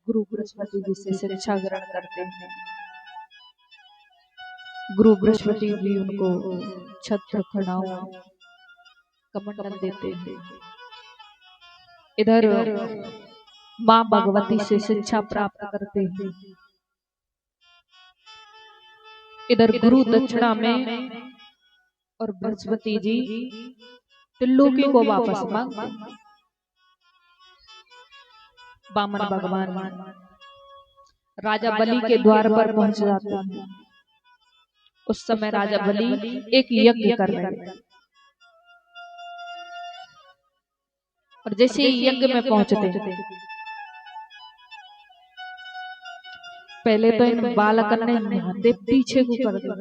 गुरु बृहस्पति जी से शिक्षा ग्रहण करते हैं। गुरु बृहस्पति जी उनको छत्र खड़ाओं कमंडल देते हैं। इधर माँ भगवती से शिक्षा प्राप्त करते हैं। इधर गुरु दक्षिणा में और बृहस्पति जी त्रिलोकी को वापस मांगते हैं। वामन भगवान राजा बलि के द्वार पर पहुंच जाते हैं। उस समय राजा बलि एक यज्ञ कर रहे हैं और जैसे ही यज्ञ में पहुंचते हैं, पहले तो इन बालकन ने निहत्थे पीछे को कर दिया।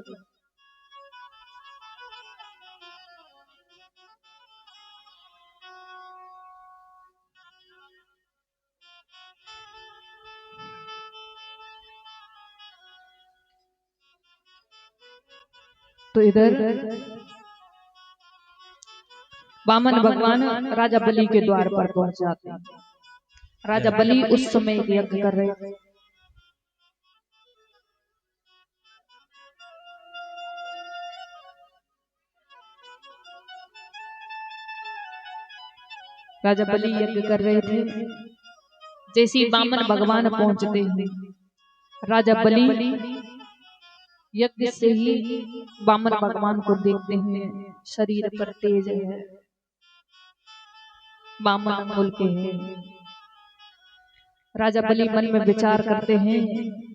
तो इधर वामन भगवान राजा बलि के द्वार पर पहुंच जाते हैं। राजा बलि उस समय यज्ञ कर रहे थे। राजा बलि यज्ञ कर रहे थे। जैसे ही वामन भगवान पहुंचते हैं, राजा बलि यज्ञ से ही वामन भगवान को देखते हैं। शरीर पर तेज है, वामन अंगुल के हैं। राजा बलि मन में विचार करते हैं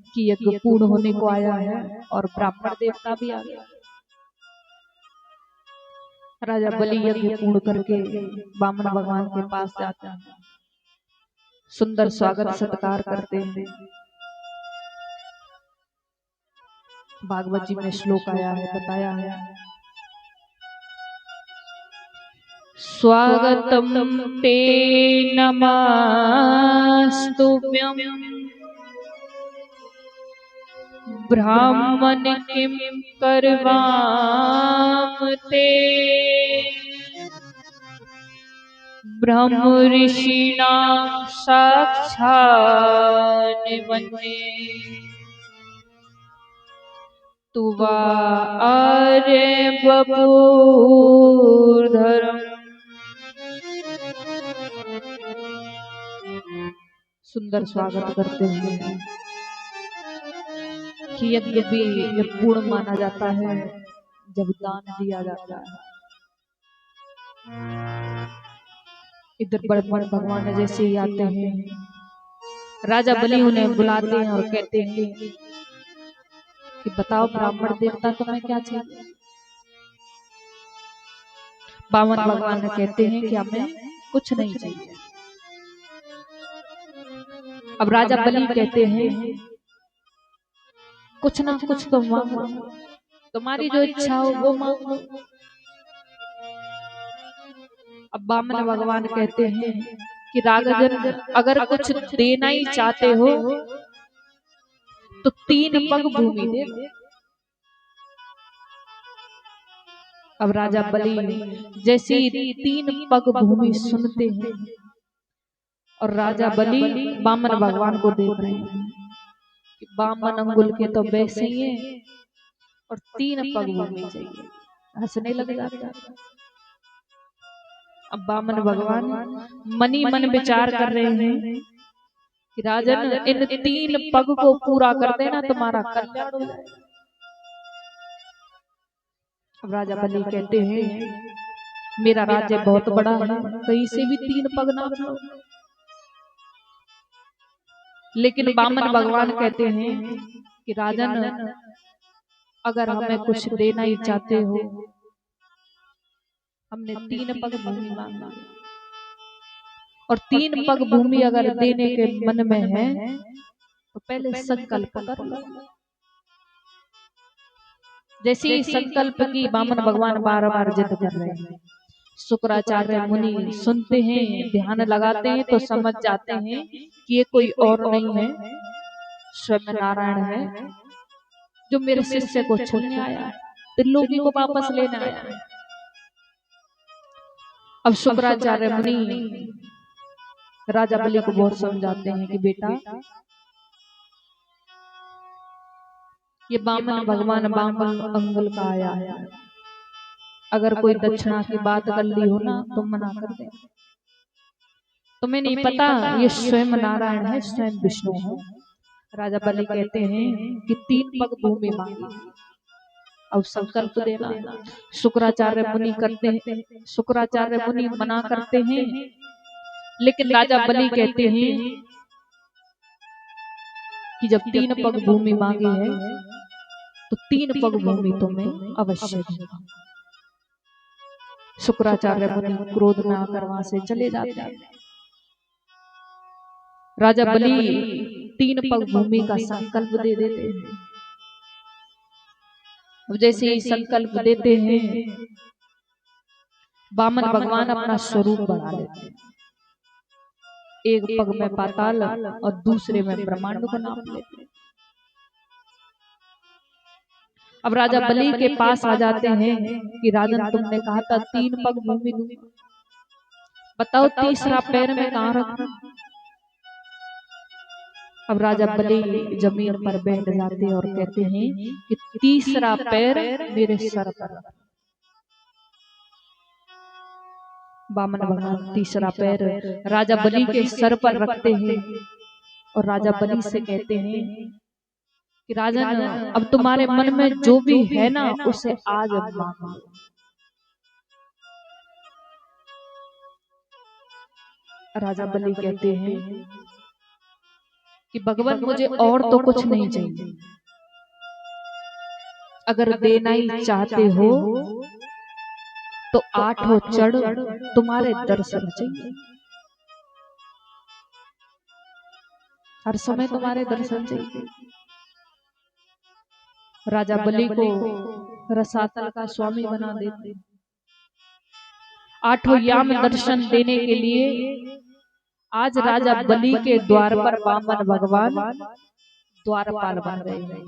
कि यज्ञ पूर्ण होने को आया है और ब्राह्मण देवता भी आ गया। राजा बलि यज्ञ पूर्ण करके वामन भगवान के पास जाते हैं। सुंदर स्वागत सत्कार करते हैं। भागवत जी में श्लोक आया है, बताया है, स्वागतम ते नमस्तुभ्यं ब्राह्मण किं करवाम ते ब्रह्म ऋषिणा साक्षात् वन्दे तुवा आर्य बपूर्धरम्। सुंदर स्वागत करते हैं कि यज्ञ भी पूर्ण माना जाता है जब दान दिया जाता है। इधर ब्रह्मण भगवान जैसे ही आते हैं, राजा बलि उन्हें बुलाते हैं और कहते हैं कि बताओ ब्राह्मण देवता तुम्हें क्या चाहिए। वामन भगवान कहते हैं कि हमें कुछ नहीं चाहिए। अब राजा बलि कहते हैं कुछ ना कुछ तो मांगो, तुम्हारी जो इच्छा हो वो मांगो। अब वामन भगवान कहते हैं कि राजन अगर कुछ देना ही चाहते हो तो 3 पग भूमि दे। अब राजा बलि जैसे 3 पग भूमि सुनते हैं और राजा बलि वामन भगवान को देख रहे हैं कि वामन अंगुल के तो वैसे ही हैं और 3 पग भूमि चाहिए। हंसने लग जाता। अब वामन भगवान मनी मन विचार कर रहे हैं कि राजन इन 3 पग को पूरा कर देना, तुम्हारा कल्याण हो जाएगा। अब राजा बलि कहते हैं मेरा राज्य बहुत बड़ा है, कहीं से भी 3 पग ना बनाओ। लेकिन वामन भगवान कहते हैं कि राजन अगर हमें कुछ देना ही चाहते हो, हमने 3 पग भूमि मांगा और 3 पग भूमि अगर देने के मन में है तो पहले संकल्प कर लो। जैसे ही संकल्प की वामन भगवान बार-बार जिद कर रहे हैं। शुक्राचार्य मुनि सुनते हैं, ध्यान लगाते हैं तो समझ जाते हैं कि ये कोई और नहीं है, स्वयं नारायण है जो मेरे शिष्य को छूने आया है, त्रिलोकी को वापस लेने आया है। अब शुक्राचार्य मुनि राजा बलि को बहुत समझाते हैं कि बेटा ये बामन भगवान बामन अंगल का आया है, अगर कोई दक्षिणा की बात कर ली हो ना तो मना कर दे। तुम्हें नहीं पता ये स्वयं नारायण है, स्वयं विष्णु है। राजा बलि कहते हैं कि 3 पग भूमि मांगी, अब संकल्प देना। शुक्राचार्य मुनि करते हैं, शुक्राचार्य मुनि मना करते हैं, लेकिन राजा बलि कहते हैं कि जब 3 पग भूमि मांगी है तो 3 पग भूमि तुम्हें अवश्य दूंगा। शुक्राचार्य मुनि क्रोध में आकर वहां से चले जाते हैं। राजा बलि 3 पग भूमि का संकल्प दे देते हैं। जैसे ही संकल्प देते हैं, बामन भगवान अपना स्वरूप बढ़ा लेते हैं। एक पग में पाताल और दूसरे में ब्रह्मांड को नाप लेते हैं। अब राजा बलि के पास आ जाते हैं कि राजन तुमने कहा था 3 पग भूमि दूंगा, बताओ तीसरा पैर में कहां रखूं। अब राजा बलि जमीन पर बैठ जाते हैं और कहते हैं कि तीसरा पैर मेरे सर पर। बामन भगवान तीसरा पैर राजा बलि के सर पर रखते हैं और राजा बलि से कहते हैं कि राजन अब तुम्हारे मन में जो भी है ना उसे आज मांग लो। राजा बलि कहते हैं कि भगवान मुझे और तो कुछ नहीं चाहिए, अगर देना ही चाहते हो तो 8 चढ़ तुम्हारे दर्शन चाहिए, हर समय तुम्हारे दर्शन चाहिए। राजा बलि को रसातल का स्वामी बना देते। 8 याम दर्शन देने के लिए आज राजा बलि के द्वार पर बामन भगवान द्वारपाल बन गए हैं।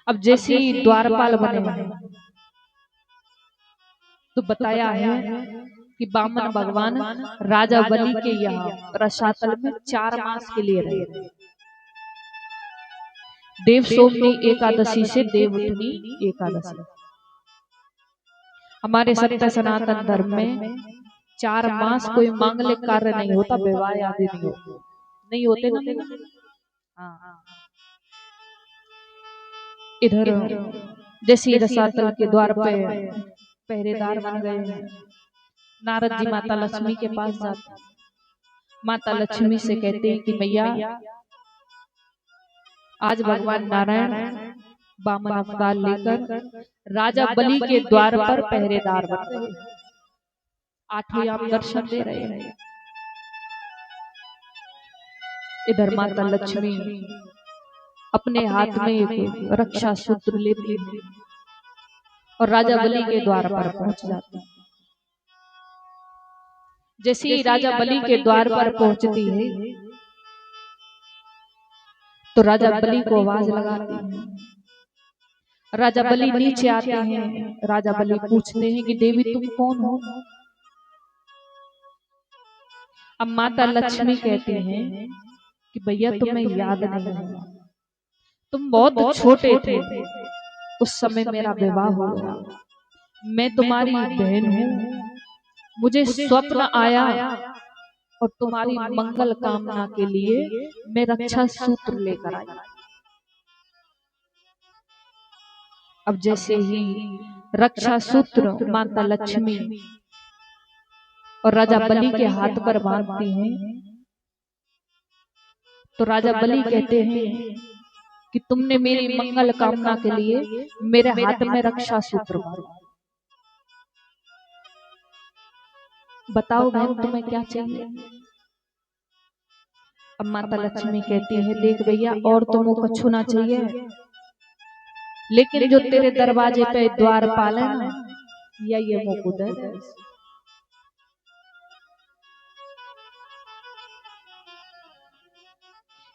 अब जैसे ही द्वारपाल बने तो बताया है कि बामन भगवान राजा बलि के यहाँ रसातल में 4 मास के लिए रहे। देव सोमनी एकादशी से देवउठनी एकादशी। हमारे सत्य सनातन धर्म में 4 मास कोई मांगलिक कार्य नहीं होता, विवाह आदि नहीं होते ना। हाँ। इधर जैसे रसातल के द्वार पे पहरेदार बन गए, नारद जी माता लक्ष्मी के पास जाते, माता लक्ष्मी से कहते हैं कि मैया आज भगवान नारायण बामन अवतार लेकर राजा बलि के द्वार पर पहरेदार बन गए, 8 याम दर्शन दे रहे हैं। इधर माता लक्ष्मी अपने हाथ में एक रक्षा सूत्र लेती है और राजा बलि के द्वार पर पहुंच जाती है। जैसे ही राजा बलि के द्वार पर पहुंचती है तो राजा बलि को आवाज लगाती है। राजा बलि नीचे आते हैं। राजा बलि पूछते हैं कि देवी तुम कौन हो। अब माता लक्ष्मी कहती हैं कि भैया तुम्हें याद नहीं है, तुम बहुत छोटे थे, उस समय मेरा विवाह हो गया, मैं तुम्हारी बहन हूँ, मुझे स्वप्न आया और तुम्हारी मंगल कामना के लिए मैं रक्षा सूत्र लेकर आई। अब जैसे ही रक्षा सूत्र माता लक्ष्मी और राजा बलि के हाथ पर बांधती हैं तो राजा बलि कहते हैं कि तुमने मेरी मंगल कामना के लिए मेरे हाथ में रक्षा सूत्र बांधा, बताओ बहन तुम्हें क्या चाहिए। अब माता लक्ष्मी कहती है देख भैया और तुमको कछु ना चाहिए, लेकिन जो तेरे दरवाजे पे द्वारपाल है ना या ये मुकुट है।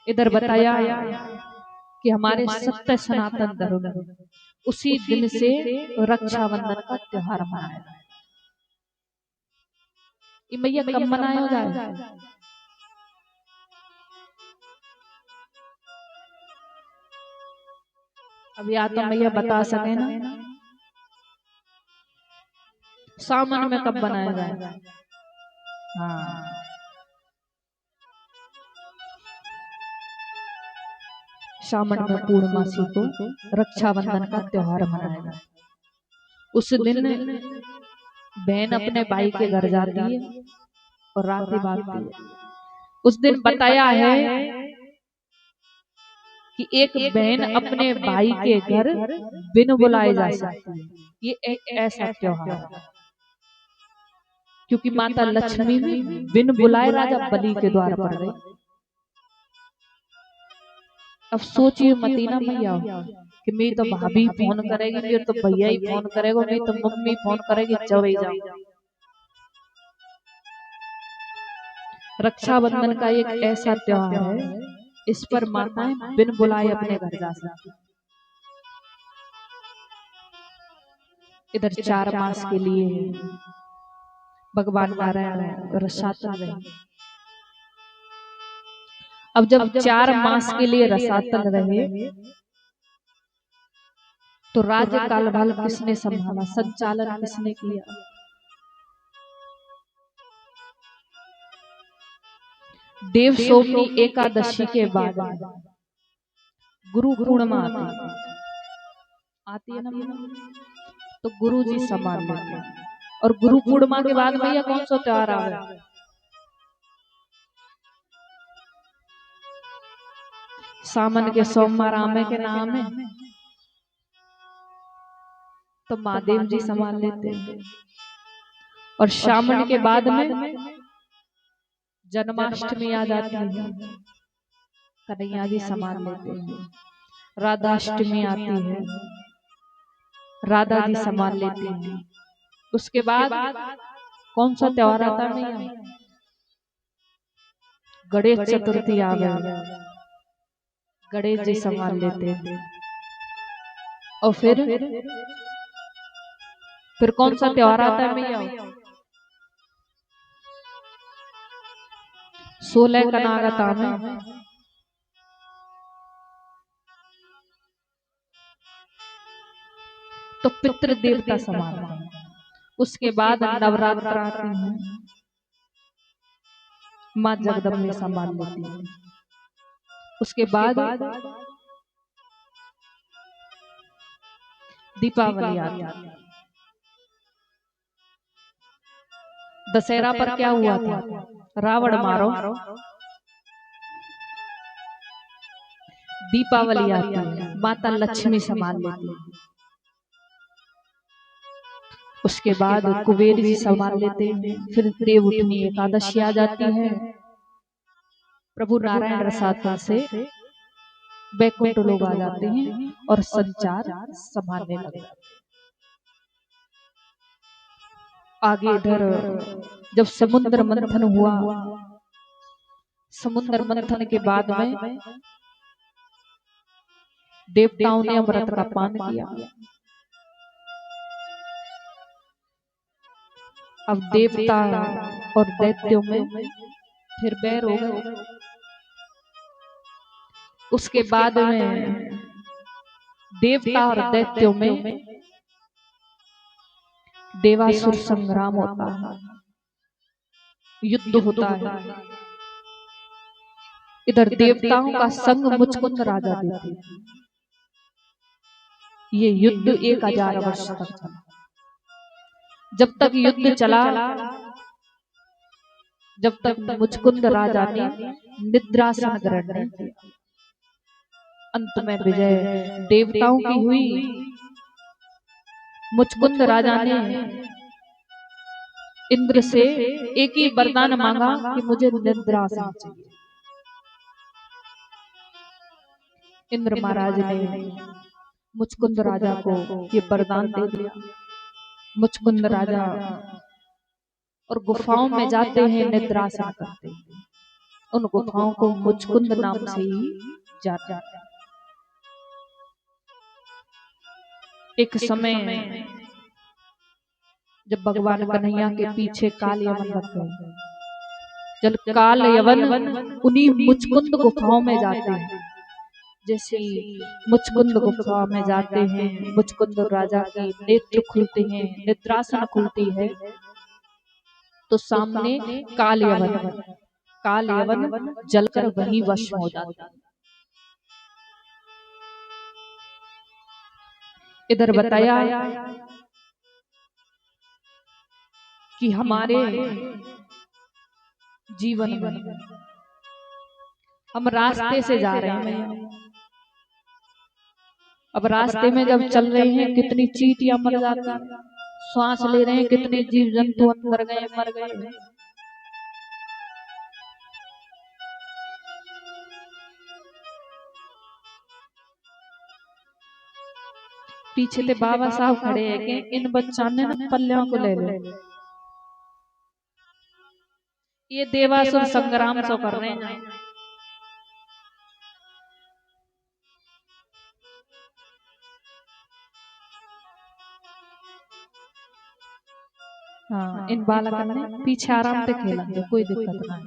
इधर बताया कि हमारे सत्य सनातन धर्म उसी दिन से रक्षाबंधन का त्योहार मनाया। ये मैया कब मनाया जाए? अब या तो मैया बता सके ना सावन में कब बनाया जाए? हाँ, सावन में पूर्णमासी को रक्षाबंधन का त्योहार मनाया जाए। उस दिन बहन अपने भाई के घर जाती है और राखी बांधती है। उस दिन बताया है कि एक बहन अपने भाई के घर बिन बुलाए जा सकती है। ये एक ऐसा त्योहार है क्योंकि माता लक्ष्मी भी बिन बुलाए राजा बलि के द्वार पर गई। अब सोचिए मतीना मैया कि मेरी तो भाभी फोन करेगी, मेरे तो भैया ही फोन करेगा, मेरी तो मम्मी फोन करेगी, चले जाओ। रक्षाबंधन का एक ऐसा त्योहार है, इस पर माताएं बिन बुलाए अपने घर जा सकती। इधर 4 मास के लिए भगवान नारायण रसातल रहे। अब जब 4 मास के लिए रसातल रहे तो राज्य कालभाल किसने संभाला, संचालन किसने किया? देव सोमनी एकादशी के बाद गुरु पूर्णिमा आती है ना, तो गुरु जी संभाल लेते हैं। और गुरु पूर्णिमा के बाद भैया कौन सा त्योहार आ रहा है? सावन के सोमवार आमे के नाम है तो महादेव जी संभाल लेते हैं। और सावन के बाद में जन्माष्टमी आ जाती है, कन्हैया जी संभाल लेते हैं। राधाष्टमी आती है, राधा जी संभाल लेती हैं। उसके बाद कौन सा त्योहार आता है भैया? गणेश चतुर्थी आ गई, गणेश जी संभाल लेते हैं। और फिर कौन सा त्योहार आता है भैया? 16 कनागता में तो पितृ देवता संभालते हैं। उसके बाद नवरात्र आते हैं, माँ जगदम्बा संभाल लेती है। उसके बाद दीपावली आती है। दशहरा पर क्या हुआ था? रावण मारो। दीपावली आती है, माता लक्ष्मी संभाल लेती है। उसके बाद कुबेर जी संभाल लेते हैं। फिर देवउठनी एकादशी आ जाती है, प्रभु नारायण रसातल से बैकुंठ लोग आ जाते हैं और संचार संभालने लगे। आगे इधर जब समुद्र मंथन हुआ, समुद्र मंथन के बाद में देवताओं ने अमृत का पान किया। अब देवता और दैत्यों में फिर बैर हो गए। उसके बाद में देवता और दैत्यों में देवासुर संग्राम होता है, युद्ध होता है। इधर देवताओं का संग मुचकुंद राजा देते। ये युद्ध 1000 वर्ष तक चला। जब तक युद्ध चला, जब तक मुचकुंद राजा ने निद्रासन ग्रहण नहीं किया। अंत में विजय देवताओं की हुई। मुचकुंद राजा ने इंद्र से एक ही वरदान मांगा कि मुझे निद्रासन चाहिए। इंद्र महाराज ने मुचकुंद राजा को ये वरदान दे दिया। मुचकुंद राजा और गुफाओं में जाते हैं, निद्रासन करते हैं। उन गुफाओं को मुचकुंद नाम से ही जाता है। एक समय जब भगवान कन्हैया के पीछे काल यवन रख गए, जब काल यवन उन्हीं मुचकुंद गुफाओं में जाते हैं, जैसे मुचकुंद गुफा में जाते हैं, मुचकुंद राजा की नेत्र खुलते हैं, निद्रासन खुलती है, तो सामने काल यवन जलकर वहीं वश हो जाता है। इधर बताया कि हमारे जीवन में हम रास्ते से जा रहे हैं, अब रास्ते में जब चल रहे हैं कितनी चींटियां मर जाती हैं, श्वास ले रहे हैं कितने जीव जंतु अंदर गए मर गए। पीछे से बाबा साहब खड़े हैं कि इन बच्चों ने पल्लियों को ले ले, ये देवासुर संग्राम सो कर रहे हैं। हाँ, इन बालकों ने पीछे आराम से खेला, कोई दिक्कत नहीं।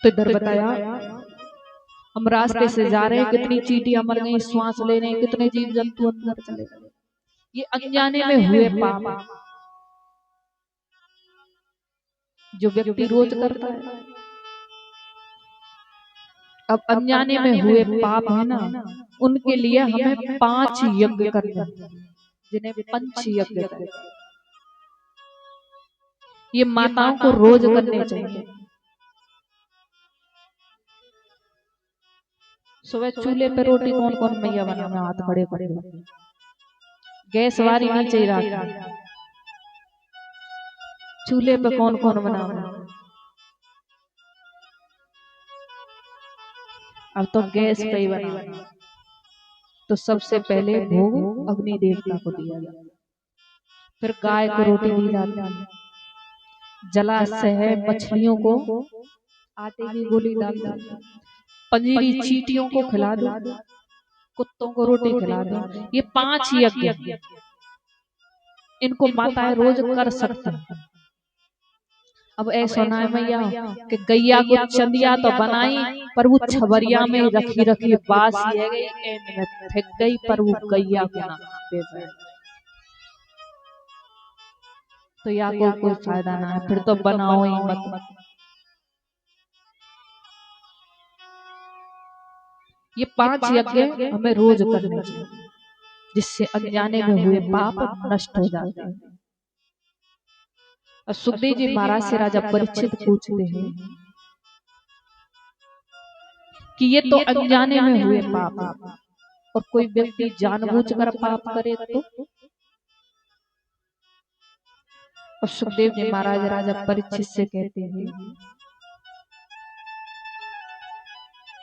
तो इधर बताया हम रास्ते से जा रहे हैं, कितनी चींटियां मर गई, श्वास ले रहे हैं कितने जीव जंतु अंदर चले गए, ये अनजाने में हुए पाप जो व्यक्ति रोज करता है। अब अनजाने में हुए पाप है ना, उनके लिए हमें 5 यज्ञ करने हैं, जिन्हें पंच यज्ञ कहते हैं। ये माताओं को रोज करने चाहिए। सुबह चूल्हे पे रोटी कौन कौन मैया बनावे, हाथ खड़े खड़े, गैस वारी नीचे रखा, चूल्हे पे कौन कौन बनावे। अब तो गैस पे ही बना, तो सबसे पहले भोग अग्नि देवता को दिया जाता, फिर गाय को रोटी दी जाती है, जलाशय है मछलियों को आटे की गोली डाल दो, पंजीरी चींटियों को खिला दो, कुत्तों को रोटी खिला दो। ये 5 यज्ञ इनको माताएं रोज कर सकती हैं। अब ऐसा ना है मैया कि गैया को चंदिया तो बनाई, पर वो छबरिया में रखी रखी बासी है गई, एंड में फेंक गई, पर वो गैया को ना दे, तो या कोई फायदा ना है, फिर तो बनाओ ही मत। ये 5 यज्ञ हमें रोज करने चाहिए, जिससे अनजाने में हुए पाप नष्ट हो जाते हैं। और सुखदेव जी महाराज से राजा परीक्षित पूछते हैं कि ये तो अनजाने में हुए पाप, और कोई व्यक्ति जानबूझकर पाप करे तो? और सुखदेव जी महाराज राजा परीक्षित से कहते हैं,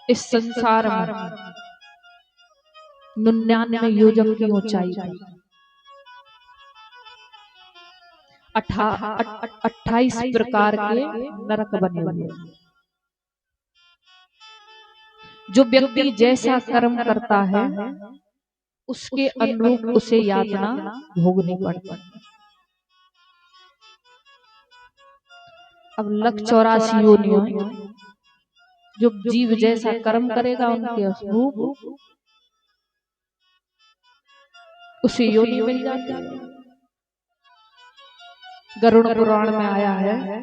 इस संसार में 99 योजन की ऊंचाई, 28 प्रकार के नरक बने हुए, जो व्यक्ति जैसा कर्म करता है उसके अनुरूप उसे यातना भोगनी पड़ती है। अब 184 योनियों, जो जीव जैसा कर्म करेगा उनके अनुरूप उसे योनि मिल जाती है। गरुड़ पुराण में आया है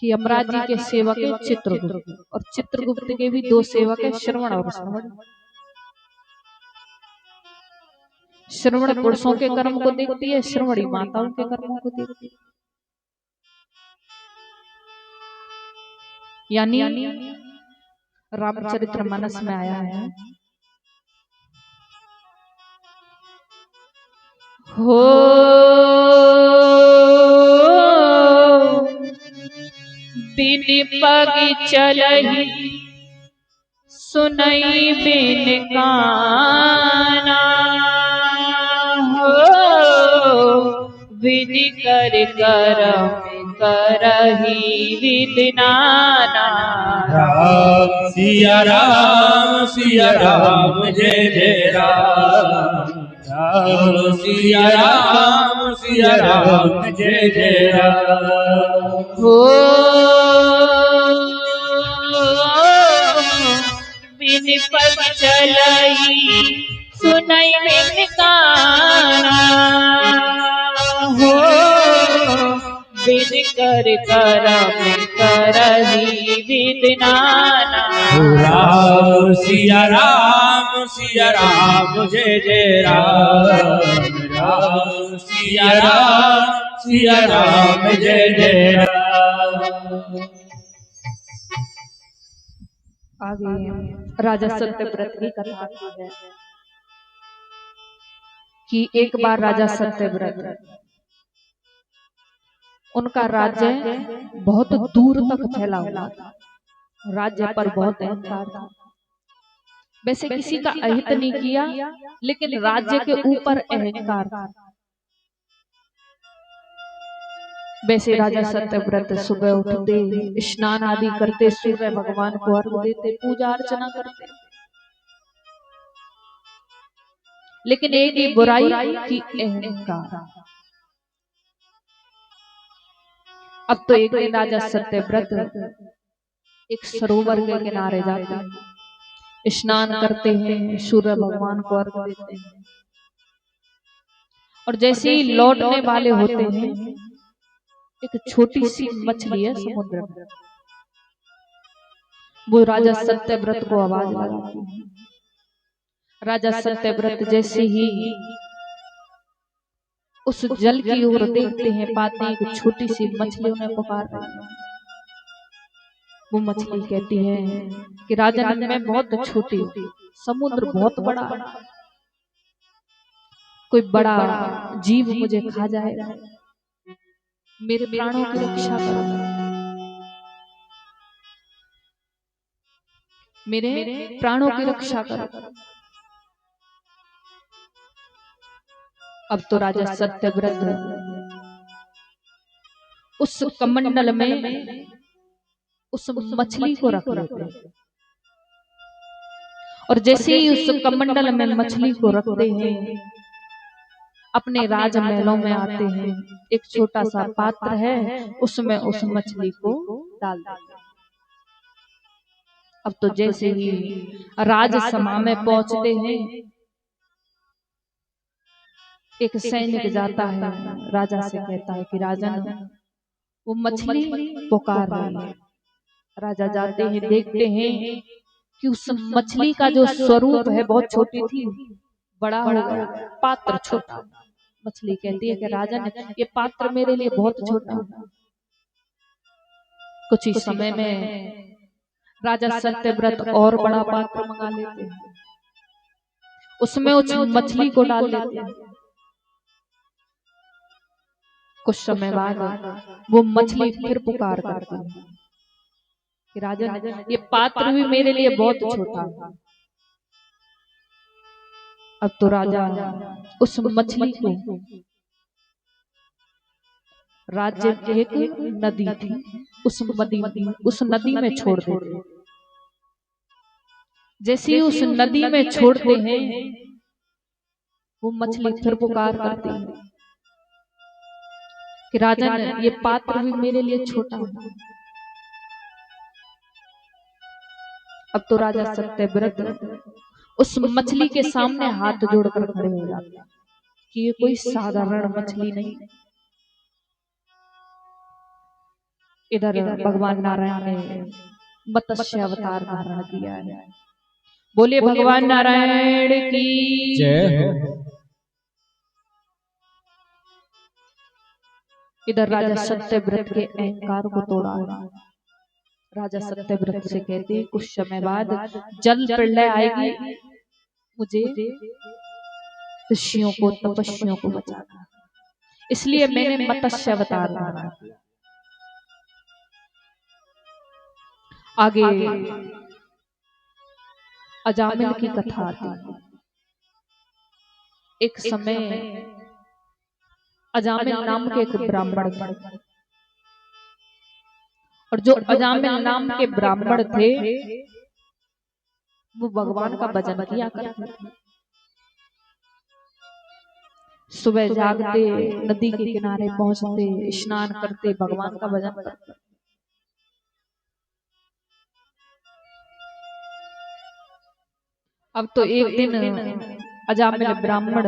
कि यमराज जी के सेवक है चित्रगुप्त, और चित्रगुप्त के भी 2 सेवक है, श्रवण और श्रवण। श्रवण पुरुषों के कर्म को देखती है, श्रवणी माताओं के कर्मों को देखती है। यानी रामचरितमानस में आया है, हो बिन पग चलहि सुनई बिन काना, हो विधि कर करम करही विधि नाना। राम सिया राम जय जय राम। राम सिया राम जय जय राम। हो बिन पग चलई सुनई बिन काना। हो बिन कर करम करही विधि नाना। राम सिया राम जय जय राम। राम सिया राम जय जय राम। आगे राजा सत्यव्रत की कथा है कि एक बार राजा सत्यव्रत, उनका राज्य बहुत दूर तक फैला हुआ था। राज्य पर बहुत अहंकार था। वैसे किसी का अहित नहीं किया, लेकिन राज्य के ऊपर अहंकार था। वैसे राजा सत्यव्रत सुबह उठते, स्नान आदि करते, सूर्य भगवान को अर्घ देते, पूजा अर्चना करते। लेकिन एक ही बुराई की अहंकार। अब तो एक दिन राजा सत्यव्रत एक सरोवर के किनारे जाते हैं, स्नान करते हैं, सूर्य भगवान को अर्घ देते हैं, और जैसे ही लौटने वाले होते हैं, एक छोटी सी मछली है समुद्र में, वो राजा सत्यव्रत को आवाज लगाती है। राजा सत्यव्रत जैसे ही उस जल की ओर देखते हैं, पाते हैं कि छोटी सी मछली उन्हें पुकार रही है। वो मछली कहती है कि राजन, मैं बहुत छोटी हूँ, समुद्र बहुत बड़ा है, कोई बड़ा जीव मुझे खा जाएगा, मेरे प्राणों की रक्षा करो, मेरे प्राणों की रक्षा करो। अब तो राजा सत्यव्रत उस कमंडल में उस मछली को रख लेते हैं, और जैसे ही उस कमंडल में मछली को रखते हैं, अपने राजमहलों में आते हैं। एक छोटा सा पात्र है, उसमें उस मछली को डाल देते हैं। अब तो जैसे ही राजसभा में पहुंचते हैं, एक सैनिक जाता है, राजा से कहता है कि राजन, वो मछली पुकार रही है। राजा जाते हैं, देखते हैं कि उस मछली का जो स्वरूप है बहुत छोटी थी, बड़ा हो गया, पात्र छोटा। मछली कहती है कि राजन, ये पात्र मेरे लिए बहुत छोटा है। कुछ ही समय में राजा सत्यव्रत और बड़ा पात्र मंगा लेते हैं, उसमें उस मछली को डाल देते हैं। कुछ समय बाद वो मछली फिर पुकार करती है कि राजन, ये पात्र भी मेरे लिए बहुत छोटा है। अब तो राजा उस मछली को, राज्य एक नदी थी, उस नदी में छोड़ देते। जैसे ही उस नदी में छोड़ते हैं, वो मछली फिर पुकार करती है कि राजन, ये पात्र भी मेरे लिए छोटा है। अब तो राजा सत्यव्रत उस मछली के सामने हाथ जोड़कर खड़े हो जाते हैं कि ये कोई साधारण मछली नहीं। इधर भगवान नारायण ने मत्स्य अवतार धारण किया है। बोले भगवान नारायण की जय हो। इधर राजा सत्यव्रत के अहंकार को तोड़ा है। राजा सत्यव्रत से कहते, कुछ समय बाद जल प्रलय आएगी, मुझे ऋषियों को, तपस्वियों को बचाना, इसलिए मैंने मत्स्य अवतार धारण किया। आगे अजामिल की कथा आती है। एक समय अजामिल नाम के एक ब्राह्मण थे। और जो अजामिल नाम के ब्राह्मण थे वो भगवान का भजन किया करते थे। सुबह जागते, नदी के किनारे पहुंचते, स्नान करते, भगवान का भजन करते। अब तो एक दिन अजामिल ब्राह्मण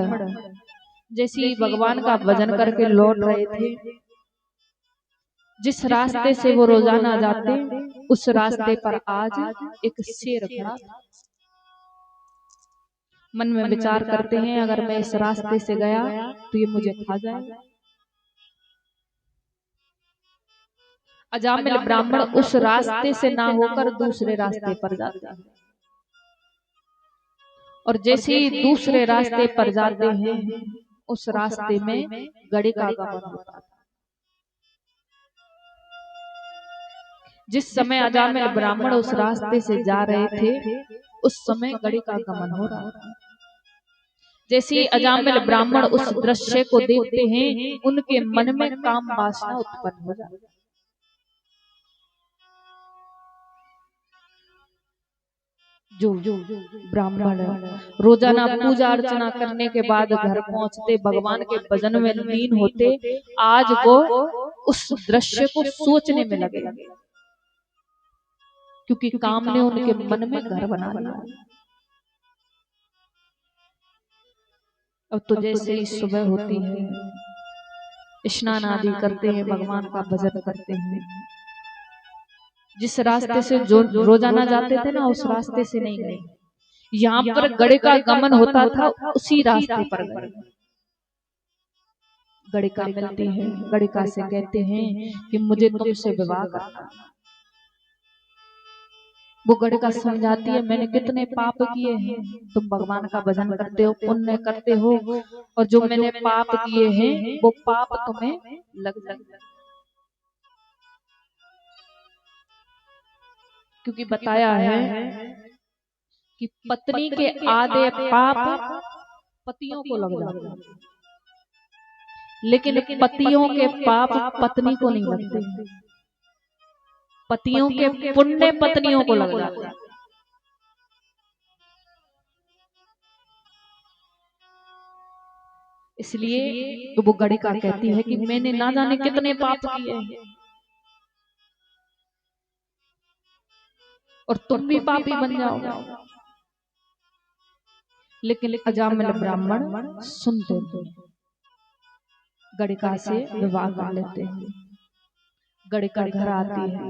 जैसे ही भगवान का भजन करके लौट रहे थे, जिस रास्ते से वो रोजाना जाते उस रास्ते पर आज एक शेर खड़ा। मन में विचार करते हैं अगर मैं इस रास्ते से गया तो ये मुझे खा जाएगा। अजामिल ब्राह्मण उस रास्ते से ना होकर दूसरे रास्ते पर जाते हैं, और जैसे ही दूसरे रास्ते पर जाते हैं उस रास्ते में गड़े का गमन होता है। जिस समय अजामिल ब्राह्मण उस रास्ते से जा रहे थे उस समय गड़े का गमन हो रहा था। जैसे ही अजामिल ब्राह्मण उस दृश्य को देखते हैं उनके मन में काम वासना उत्पन्न हो जाती है। जो ब्राह्मण रोजाना पूजा अर्चना करने के बाद घर पहुंचते, भगवान के भजन में लीन होते, आज वो उस दृश्य को सोचने में लगे, क्योंकि काम ने उनके मन में घर बना लिया। अब तो जैसे ही सुबह होती है, स्नान आदि करते हैं, भगवान का भजन करते हैं। जिस रास्ते से जो रोजाना जाते थे ना उस रास्ते से नहीं गए, यहाँ पर गड़े का गमन होता था उसी रास्ते पर गए। गड़िका मिलती है, गड़िका से कहते हैं कि मुझे तुमसे विवाह करना। वो गड़िका समझाती है मैंने कितने पाप किए हैं, तुम भगवान का भजन करते हो, पुण्य करते हो, और जो मैंने पाप किए हैं वो पाप तुम्हें लग जाएगा। क्योंकि बताया है कि पत्नी के आधे पाप पतियों को लग जाते हैं, लेकिन पतियों के पाप पत्नी को नहीं लगते। पतियों के पुण्य पत्नियों को लग जाते हैं। इसलिए तो वो गड़िका कहती है कि मैंने ना जाने कितने पाप किए हैं और तुम भी पापी बन जाओगे। लेकिन अजामिल ब्राह्मण सुनते थे, गड़िका से विवाह कर लेते हैं। गड़िका घर आती है।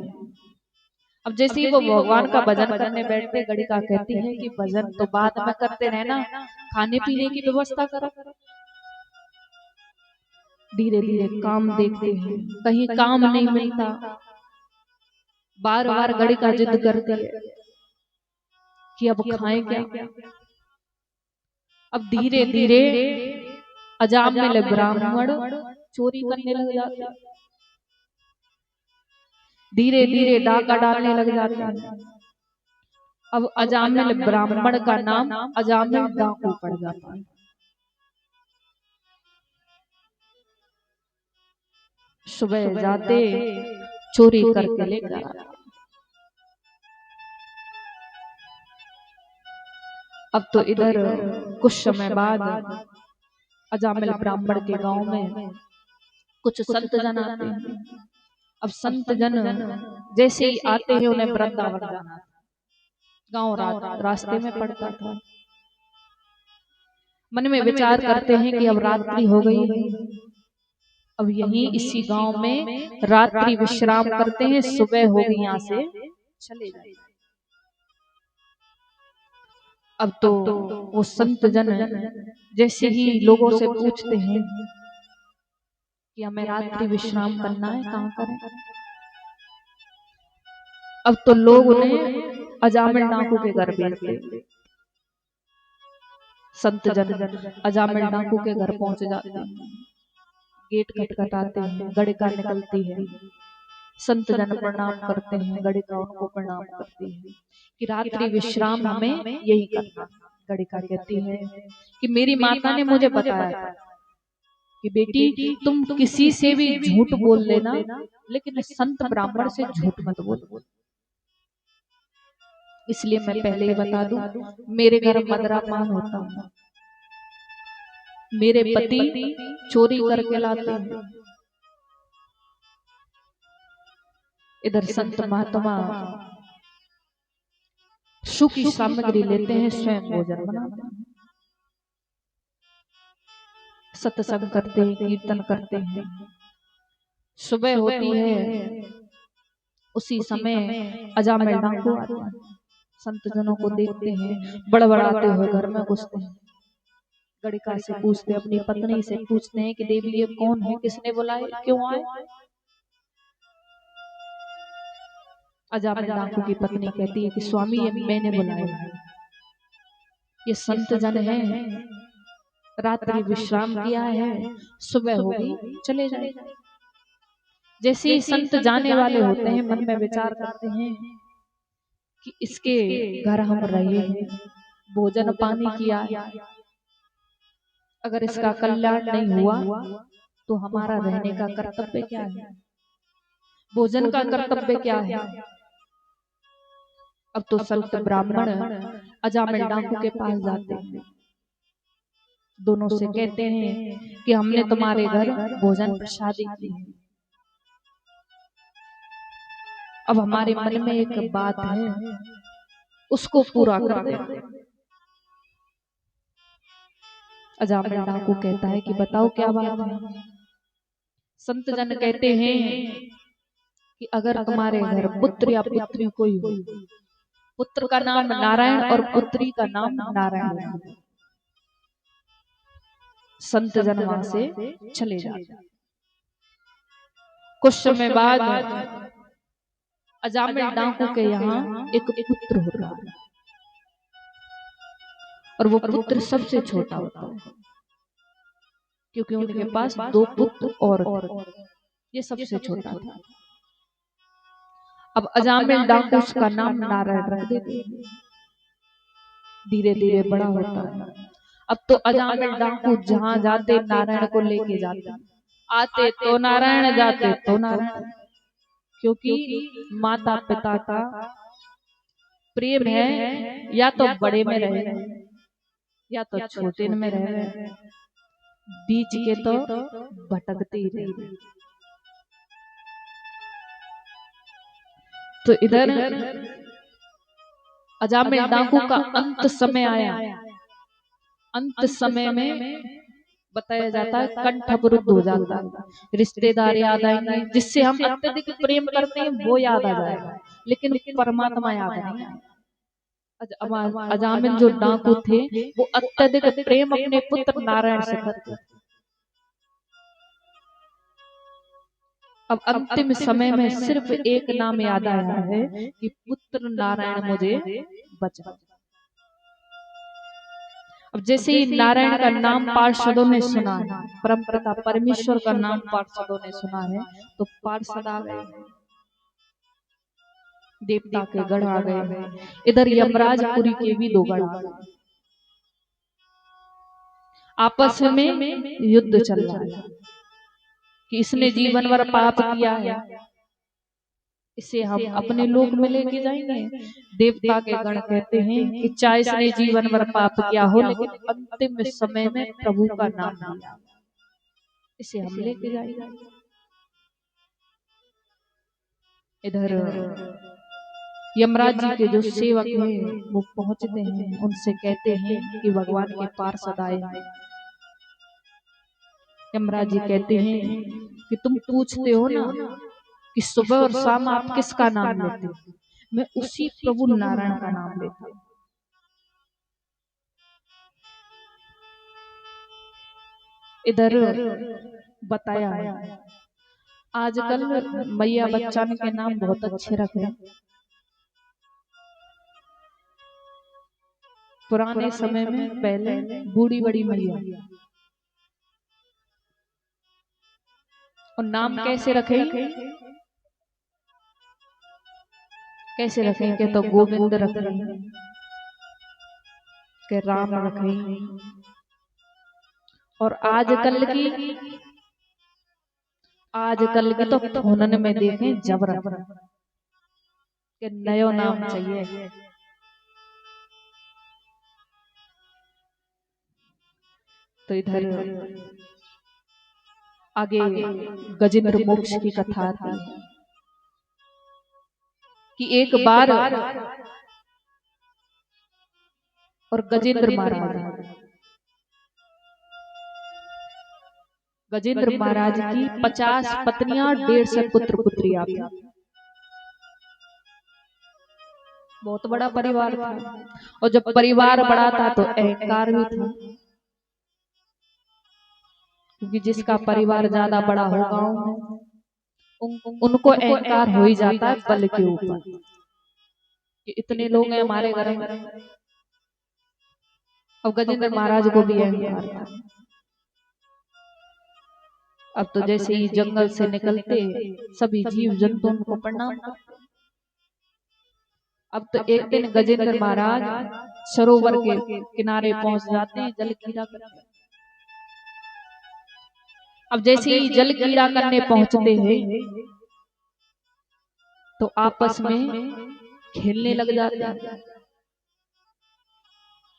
अब जैसे ही वो भगवान का भजन करने बैठते, गड़िका कहती है कि भजन तो बाद में करते रहना, खाने पीने की व्यवस्था करो। धीरे धीरे काम देखते हैं, कहीं काम नहीं मिलता। बार बार गड़िका जिद करती है कि अब खाएं क्या। अब धीरे धीरे अजामिल ब्राह्मण चोरी करने लग जाते हैं, धीरे धीरे डाका डालने लग जाते हैं। अब अजामिल ब्राह्मण का नाम अजामिल डाकू पड़ जाता है। सुबह जाते चोरी करके लेकर आते। अब तो इधर कुछ समय बाद अजामिल ब्राह्मण के गांव में कुछ संत जन आते हैं। अब संत जन जैसे ही आते हैं उन्हें वृंदावन जाना, गांव रास्ते में पड़ता था। मन में विचार करते हैं कि अब रात्रि हो गई है, अब यहीं इसी गांव में रात्रि विश्राम करते हैं, सुबह होगी यहाँ से चले जाए। अब तो वो संत जन जैसे ही लोगों से पूछते हैं कि हमें रात्रि विश्राम करना है, कहाँ करें। अब तो लोग उन्हें अजामिल डाकू के घर भेजते। संत जन अजामिल डाकू के घर पहुंच जाते हैं, गेट खटखटाते हैं, गड़िका निकलती है। संत जन प्रणाम करते हैं, गड़िका उनको प्रणाम करती है कि रात्रि विश्राम हमें यही करना। गड़िका कहती है कि मेरी माता ने मुझे बताया था कि बेटी तुम किसी से भी झूठ बोल लेना, लेकिन संत ब्राह्मण से झूठ मत बोल। इसलिए मैं पहले ही बता दूं, मेरे घर मदरापान होता है, मेरे पति चोरी करके लाते हैं, इधर संत महात्मा सुखी सामग्री लेते हैं, स्वयं भोजन बनाते हैं, सत्संग करते हैं, कीर्तन करते हैं। सुबह होती है, उसी समय अजामिल डाकू आते हैं, संत जनों को देखते हैं, बड़बड़ाते हुए घर में घुसते हैं, गड़िका से पूछते, अपनी पत्नी से पूछते हैं कि देवी ये कौन है, किसने बुलाए, क्यों आए। अजामिल डाकू की पत्नी कहती है कि स्वामी ये मैंने बुलाया, ये संत जन है, रात्रि विश्राम किया है, सुबह होगी चले जाए। जैसे ही संत जाने वाले होते हैं, मन में विचार करते हैं कि इसके घर हम रहे हैं, भोजन पानी किया, अगर इसका कल्याण नहीं हुआ तो हमारा रहने का कर्तव्य क्या है, भोजन का कर्तव्य क्या है। अब तो संत ब्राह्मण अजामिल डाकू के पास जाते हैं, दोनों से कहते हैं कि हमने तुम्हारे घर भोजन प्रसादी की है, अब हमारे मन में एक बात है, उसको पूरा कर दे। अजामिल डाकू कहता है कि बताओ क्या बात है। संत जन कहते हैं कि अगर तुम्हारे घर पुत्र या पुत्री कोई हो, पुत्र का नाम नारायण और पुत्री का नाम नारायण है, संत जन वहां से चले जाते। कुछ समय बाद अजामिल डाकू के यहाँ एक पुत्र होता है, और वो पुत्र सबसे छोटा होता है, क्योंकि उनके पास 2 पुत्र और ये सबसे छोटा था। अब अजामिल डाकू उसका नाम नारायण रख देते हैं, धीरे धीरे बड़ा होता है। अब तो अजामिल डाकू जहां जाते नारायण को लेके जाते, आते तो नारायण, जाते तो नारायण, क्योंकि माता पिता का प्रेम है, या तो बड़े में रहे या तो छोटे में रहे, बीच के तो भटकते ही रहे। तो इधर अजामिल डाकू का अंत समय आया, अंत समय में बताया जाता है कंठ अवरुद्ध हो जाता है, रिश्तेदार याद आएंगे, जिससे हम अत्यधिक प्रेम करते हैं वो याद आ जाएगा, लेकिन परमात्मा याद नहीं आएगा। अजामिल जो डाकू थे वो अत्यधिक प्रेम अपने पुत्र नारायण से करते। अब अंतिम समय में सिर्फ एक नाम याद आया है कि पुत्र नारायण मुझे बचा। अब जैसे ही नारायण का नाम पार्षदों ने सुना है, परमपिता परमेश्वर का नाम पार्षदों ने सुना है, तो पार्षद आ गए, देवता के गढ़ आ गए, इधर यमराजपुरी के भी 2 गढ़ आ गए, आपस में युद्ध चल रहा है कि इसने जीवन भर पाप किया है, इसे हम अपने लोक में लेके जाएंगे। देवता के गण कहते हैं कि चाहे इसने जीवन भर पाप किया हो, लेकिन अंतिम समय में प्रभु का नाम लिया, इसे हम लेके जाएंगे। इधर यमराज जी के जो सेवक हैं वो पहुंचते हैं, उनसे कहते हैं कि भगवान के पार्षद आए हैं। यमराज जी कहते हैं कि तुम पूछते हो ना कि सुबह और शाम आप किसका नाम लेते हो, मैं उसी प्रभु नारायण का नाम लेता हूं। इधर बताया आजकल मैया बच्चन के नाम बहुत अच्छे रखे, पुराने समय में पहले बूढ़ी बड़ी मैया, और नाम कैसे रखे, कैसे रखें के तो गोविंद रखें, के राम रखें, और आजकल की तो फोनन में देखें जबर के नयो नाम चाहिए। तो इधर आगे गजेंद्र मोक्ष की कथा आती है कि एक बार और गजेंद्र महाराज की 50 पत्नियां 150 पुत्र पुत्रियां थी। बहुत बड़ा परिवार था। और जब परिवार बड़ा था तो अहंकार भी था, क्योंकि जिसका परिवार ज्यादा बड़ा होगा उनको अहंकार हो ही जाता है बल के ऊपर कि इतने लोग हैं हमारे घर में। और गजेंद्र महाराज को भी अहंकार था। अब तो जैसे ही जंगल से निकलते सभी जीव जंतु उनको प्रणाम करते। अब तो एक दिन गजेंद्र महाराज सरोवर के किनारे पहुंच जाते हैं जल क्रीड़ा करते। अब जैसे ही जल क्रीड़ा करने पहुंचते हैं तो आपस में खेलने लग जाते हैं।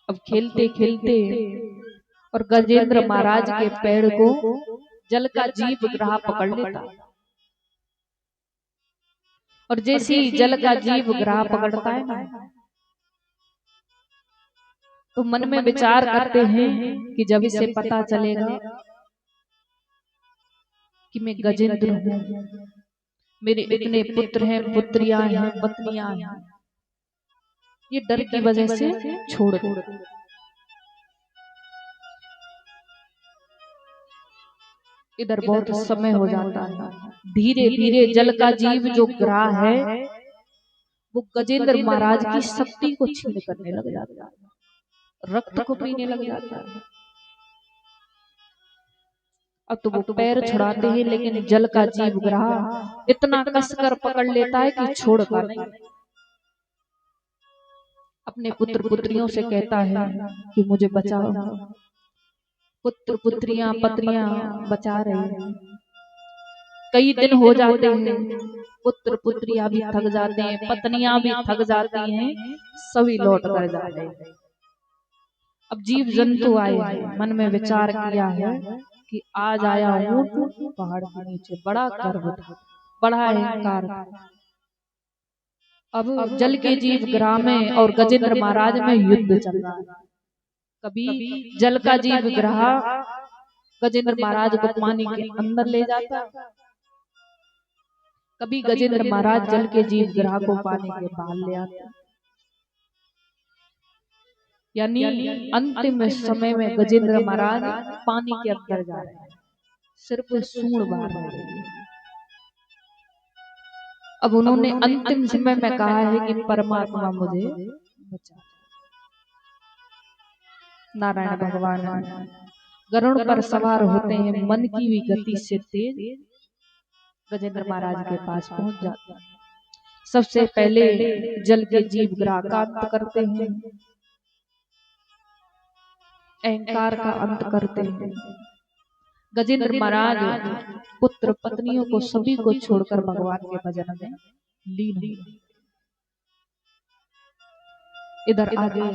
अब खेलते खेलते और गजेंद्र महाराज के पैर को जल का जीव ग्राह पकड़ लेता। और जैसे ही जल का जीव ग्राह पकड़ता है ना, तो मन में विचार करते हैं कि जब इसे पता चलेगा कि मैं गजेंद्र हूं, मेरे इतने पुत्र हैं, पुत्रियां हैं, पत्नियां हैं, ये डर की वजह से छोड़ दे। इधर बहुत समय हो जाता है। धीरे धीरे जल का जीव जो ग्राह है वो गजेंद्र महाराज की शक्ति को छीन करने लग जाता है, रक्त को पीने लग जाता है। अब तो वो पैर छुड़ाते हैं लेकिन जल का जीव ग्राह इतना कसकर पकड़ लेता है कि छोड़ता नहीं। अपने पुत्र पुत्रियों से कहता है कि मुझे बचाओ। पुत्र पुत्रियां पत्नियां बचा रही हैं। कई दिन हो जाते हैं, पुत्र पुत्रियां भी थक जाते हैं, पत्नियां भी थक जाती हैं, सभी लौट कर जाते हैं। अब जीव जंतु आए हैं, मन में विचार किया है कि आज आया ऊंट पहाड़ के नीचे, बड़ा गर्व था, बड़ा अहंकार था। अब जल के जीव ग्राह में और गजेंद्र महाराज में युद्ध चल रहा है। कभी जल का जीव ग्राह गजेंद्र महाराज को पानी के अंदर ले जाता, कभी गजेंद्र महाराज जल के जीव ग्राह को पानी के बाहर ले आते। यानी अंतिम समय में गजेंद्र महाराज पानी के अंदर जा रहे हैं, सिर्फ सूंड बाहर रह रही है। अब उन्होंने अंतिम समय में कहा है कि परमात्मा मुझे बचा। नारायण भगवान गरुड़ पर सवार होते हैं, मन की भी गति से तेज गजेंद्र महाराज के पास पहुंच जाते हैं। सबसे पहले जल के जीव ग्राह का अंत करते हैं, अहंकार का अंत करते हैं। गजेंद्र महाराज पुत्र पत्नियों को सभी को छोड़कर भगवान के भजन में लीन हुए। इधर आगे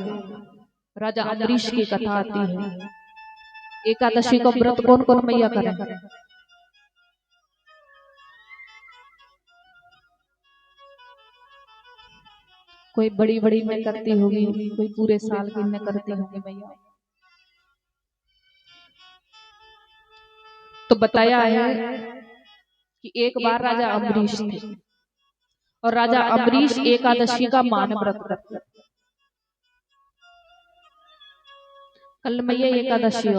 राजा अम्बरीश की कथा आती है। एकादशी को व्रत कौन कौन मैया करें? कोई बड़ी बड़ी में करती होगी, कोई पूरे साल की में करती होगी मैया। तो बताया है कि एक बार राजा अम्बरीश थे और राजा अम्बरीश एकादशी का मान व्रत करते। कल मैया एकादशी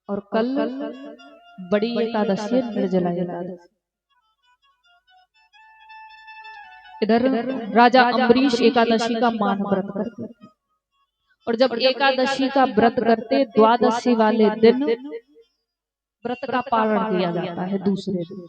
और कल बड़ी एकादशी निर्जला एकादशी। इधर राजा अम्बरीश एकादशी का मान व्रत करते और जब एकादशी का व्रत करते द्वादशी वाले दिन व्रत का पारण किया जाता है दूसरे दिन।